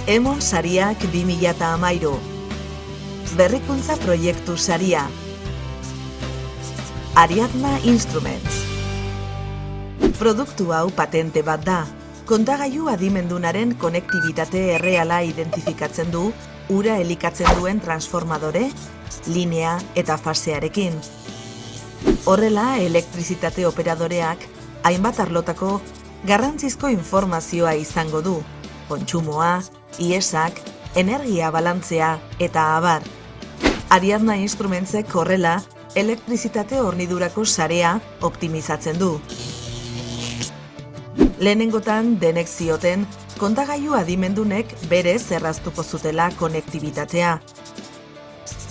Emon sariak 2013. Berrikuntza proiektu saria. Ariadna Instruments. Produktu hau patente bat da. Kontagailu adimendunaren konektibitate erreala identifikatzen du, ura elikatzen duen transformadore, linea eta fasearekin. Horrela, elektrizitate operadoreak hainbat arlotako garrantzizko informazioa izango du, kontsumoa, iesak, energia balantzea eta abar. Ariadna Instrumentsek horrela, elektrizitate hornidurako sarea optimizatzen du. Lehenengotan denek zioten, kontagailu adimendunek berez erraztuko zutela konektibitatea.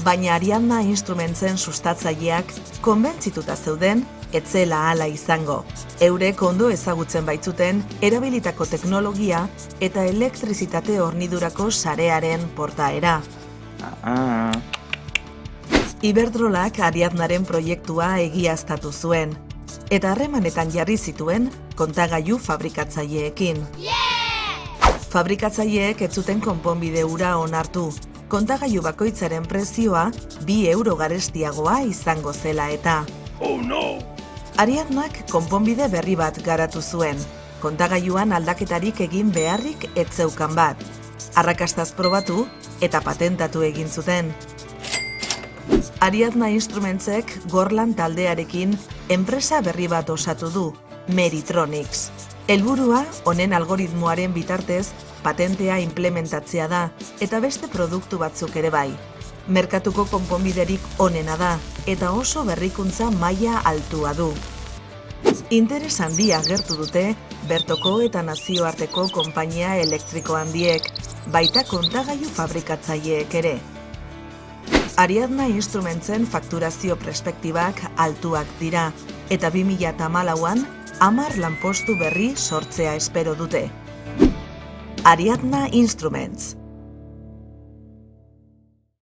Baina Ariadna Instrumentsen sustatzaileak konbentzituta zeuden etzela hala izango. Eurek ondo ezagutzen baitzuten erabilitako teknologia eta elektrizitate hornidurako sarearen portaera. Iberdrolak Ariadnaren proiektua egiaztatu zuen, eta harremanetan jarri zituen kontagailu fabrikatzaileekin. Fabrikatzaileek ez zuten konponbide hura onartu, kontagailu bakoitzaren prezioa 2 euro garestiagoa izango zela eta. Ariadnak konponbide berri bat garatu zuen, kontagailuan aldaketarik egin beharrik ez zeukan bat. Arrakastaz probatu eta patentatu egin zuten. Ariadna Instrumentsek Gorlan taldearekin enpresa berri bat osatu du, Meritronics. Helburua honen algoritmoaren bitartez patentea implementatzea da eta beste produktu batzuk ere bai. Merkatuko konponbiderik onena da eta oso berrikuntza maila altua du. Interes handia agertu dute bertoko eta nazioarteko konpainia elektriko handiek, baita kontagailu fabrikatzaileek ere. Ariadna Instrumentsen fakturazio perspektibak altuak dira eta 2014an 10 lanpostu berri sortzea espero dute. Ariadna Instruments.